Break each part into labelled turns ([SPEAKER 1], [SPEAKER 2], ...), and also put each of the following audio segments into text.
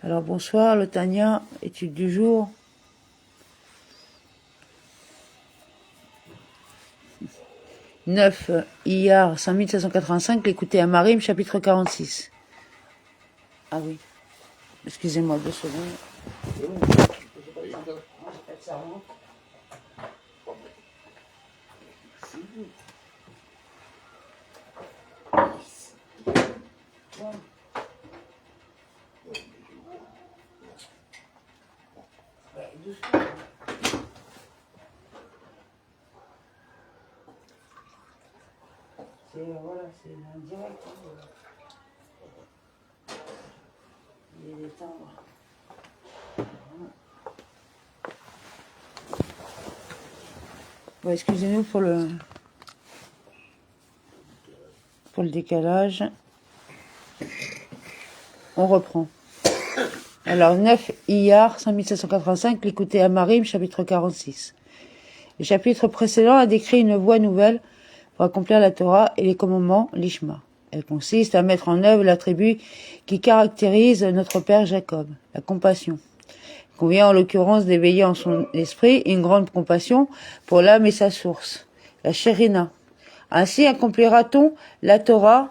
[SPEAKER 1] Alors bonsoir, le Tania, étude du jour. « 9 Iyar 5785, l'écouter à Marim, chapitre 46. » Ah oui, excusez-moi 2 secondes. Voilà, c'est un direct. Il est temps. Bon, excusez-nous pour le décalage. On reprend. Alors, 9 Iyar 5785, l'écouter à Marim, chapitre 46. Le chapitre précédent a décrit une voie nouvelle pour accomplir la Torah et les commandements, l'Ishma. Elle consiste à mettre en œuvre l'attribut qui caractérise notre père Jacob, la compassion. Il convient en l'occurrence d'éveiller en son esprit une grande compassion pour l'âme et sa source, la Shérina. Ainsi accomplira-t-on la Torah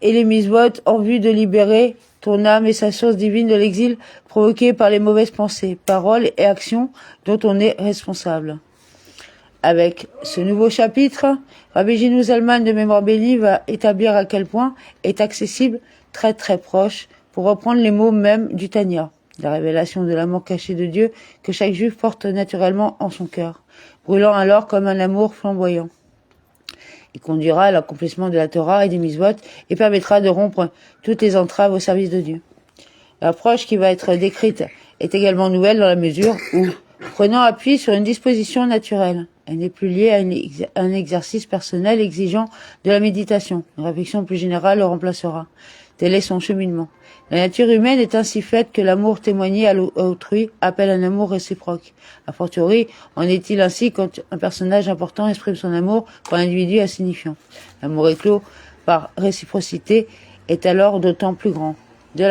[SPEAKER 1] et les mitzvot en vue de libérer ton âme et sa source divine de l'exil provoqué par les mauvaises pensées, paroles et actions dont on est responsable. Avec ce nouveau chapitre, Rabbi Gino Zalman de Mémoire bénie va établir à quel point est accessible, très très proche, pour reprendre les mots même du Tanya, la révélation de l'amour caché de Dieu que chaque juif porte naturellement en son cœur, brûlant alors comme un amour flamboyant. Il conduira à l'accomplissement de la Torah et des mitzvot et permettra de rompre toutes les entraves au service de Dieu. L'approche qui va être décrite est également nouvelle dans la mesure où, prenant appui sur une disposition naturelle, elle n'est plus liée à un exercice personnel exigeant de la méditation. Une réflexion plus générale le remplacera. Tel est son cheminement. La nature humaine est ainsi faite que l'amour témoigné à autrui appelle un amour réciproque. A fortiori, en est-il ainsi quand un personnage important exprime son amour pour un individu insignifiant. L'amour éclos par réciprocité est alors d'autant plus grand. Dans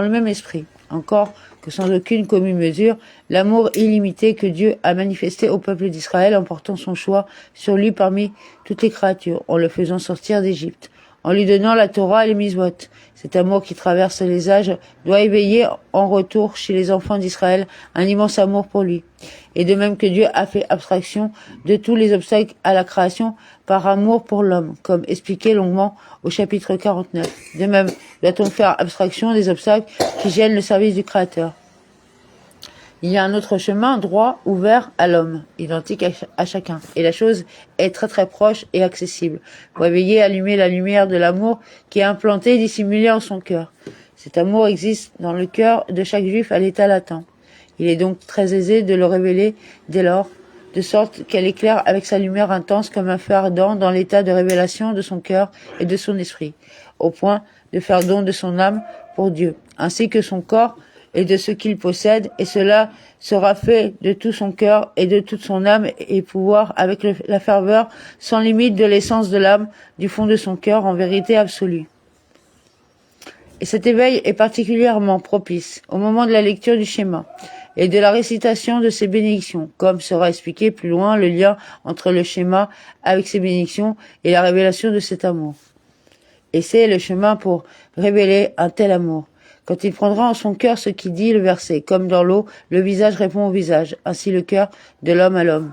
[SPEAKER 1] le même esprit, encore que sans aucune commune mesure, l'amour illimité que Dieu a manifesté au peuple d'Israël en portant son choix sur lui parmi toutes les créatures, en le faisant sortir d'Égypte, en lui donnant la Torah et les mitzvot. Cet amour qui traverse les âges doit éveiller en retour chez les enfants d'Israël un immense amour pour lui. Et de même que Dieu a fait abstraction de tous les obstacles à la création par amour pour l'homme, comme expliqué longuement au chapitre 49. De même, doit-on faire abstraction des obstacles qui gênent le service du Créateur. Il y a un autre chemin droit, ouvert à l'homme, identique à chacun. Et la chose est très très proche et accessible. Pour éveiller, allumer la lumière de l'amour qui est implantée et dissimulée en son cœur. Cet amour existe dans le cœur de chaque juif à l'état latent. Il est donc très aisé de le révéler dès lors, de sorte qu'elle éclaire avec sa lumière intense comme un feu ardent dans l'état de révélation de son cœur et de son esprit, au point de faire don de son âme pour Dieu, ainsi que son corps et de ce qu'il possède, et cela sera fait de tout son cœur et de toute son âme et pouvoir avec la ferveur sans limite de l'essence de l'âme du fond de son cœur en vérité absolue. Et cet éveil est particulièrement propice au moment de la lecture du schéma et de la récitation de ses bénédictions, comme sera expliqué plus loin le lien entre le schéma avec ses bénédictions et la révélation de cet amour. Et c'est le chemin pour révéler un tel amour. Quand il prendra en son cœur ce qui dit le verset, comme dans l'eau, le visage répond au visage, ainsi le cœur de l'homme à l'homme.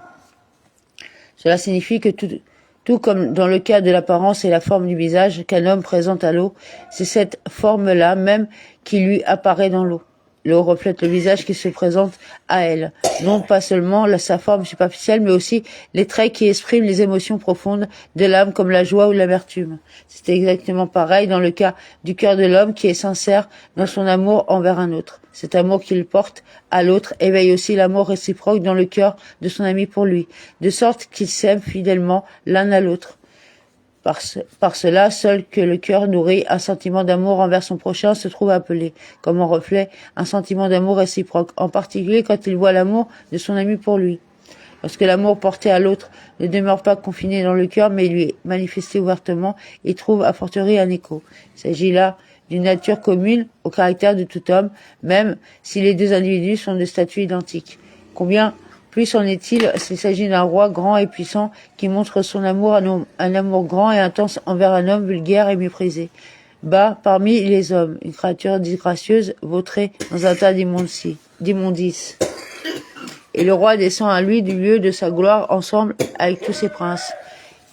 [SPEAKER 1] Cela signifie que tout comme dans le cas de l'apparence et la forme du visage qu'un homme présente à l'eau, c'est cette forme-là même qui lui apparaît dans l'eau. L'eau reflète le visage qui se présente à elle, non pas seulement sa forme superficielle, mais aussi les traits qui expriment les émotions profondes de l'âme comme la joie ou l'amertume. C'est exactement pareil dans le cas du cœur de l'homme qui est sincère dans son amour envers un autre. Cet amour qu'il porte à l'autre éveille aussi l'amour réciproque dans le cœur de son ami pour lui, de sorte qu'ils s'aiment fidèlement l'un à l'autre. Par cela, seul que le cœur nourrit un sentiment d'amour envers son prochain se trouve appelé, comme en reflet, un sentiment d'amour réciproque, en particulier quand il voit l'amour de son ami pour lui. Lorsque l'amour porté à l'autre ne demeure pas confiné dans le cœur, mais lui est manifesté ouvertement, il trouve a fortiori un écho. Il s'agit là d'une nature commune au caractère de tout homme, même si les deux individus sont de statut identique. Combien plus en est-il s'il s'agit d'un roi grand et puissant qui montre son amour, un amour grand et intense envers un homme vulgaire et méprisé. Bas parmi les hommes, une créature disgracieuse vautrée dans un tas d'immondices. Et le roi descend à lui du lieu de sa gloire ensemble avec tous ses princes,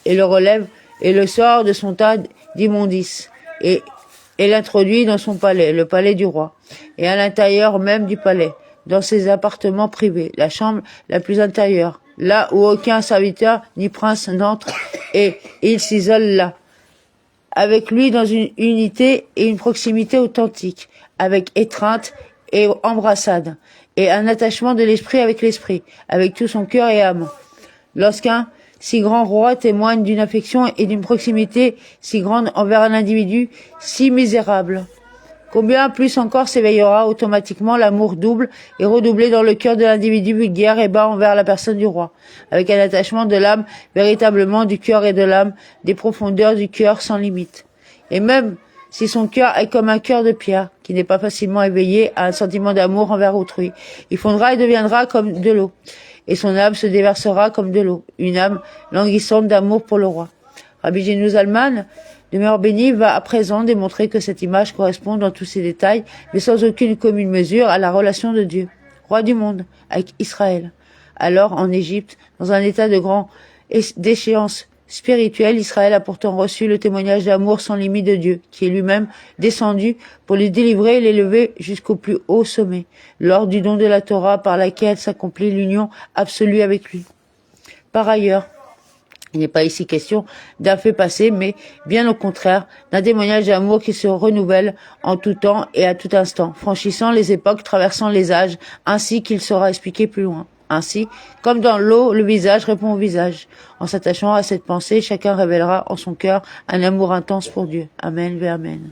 [SPEAKER 1] et le relève et le sort de son tas d'immondices, et l'introduit dans son palais, le palais du roi, et à l'intérieur même du palais, dans ses appartements privés, la chambre la plus intérieure, là où aucun serviteur ni prince n'entre, et il s'isole là, avec lui dans une unité et une proximité authentique, avec étreinte et embrassade, et un attachement de l'esprit avec l'esprit, avec tout son cœur et âme. Lorsqu'un si grand roi témoigne d'une affection et d'une proximité si grande envers un individu si misérable, combien plus encore s'éveillera automatiquement l'amour double et redoublé dans le cœur de l'individu vulgaire et bas envers la personne du roi, avec un attachement de l'âme véritablement du cœur et de l'âme, des profondeurs du cœur sans limite. Et même si son cœur est comme un cœur de pierre, qui n'est pas facilement éveillé à un sentiment d'amour envers autrui, il fondra et deviendra comme de l'eau, et son âme se déversera comme de l'eau, une âme languissante d'amour pour le roi. Rabbi Genu Zalman, demeure béni, va à présent démontrer que cette image correspond dans tous ses détails, mais sans aucune commune mesure, à la relation de Dieu, roi du monde, avec Israël. Alors, en Égypte, dans un état de grande déchéance spirituelle, Israël a pourtant reçu le témoignage d'amour sans limite de Dieu, qui est lui-même descendu pour le délivrer et l'élever jusqu'au plus haut sommet, lors du don de la Torah par laquelle s'accomplit l'union absolue avec lui. Par ailleurs, il n'est pas ici question d'un fait passé, mais bien au contraire, d'un témoignage d'amour qui se renouvelle en tout temps et à tout instant, franchissant les époques, traversant les âges, ainsi qu'il sera expliqué plus loin. Ainsi, comme dans l'eau, le visage répond au visage. En s'attachant à cette pensée, chacun révélera en son cœur un amour intense pour Dieu. Amen, ve amen.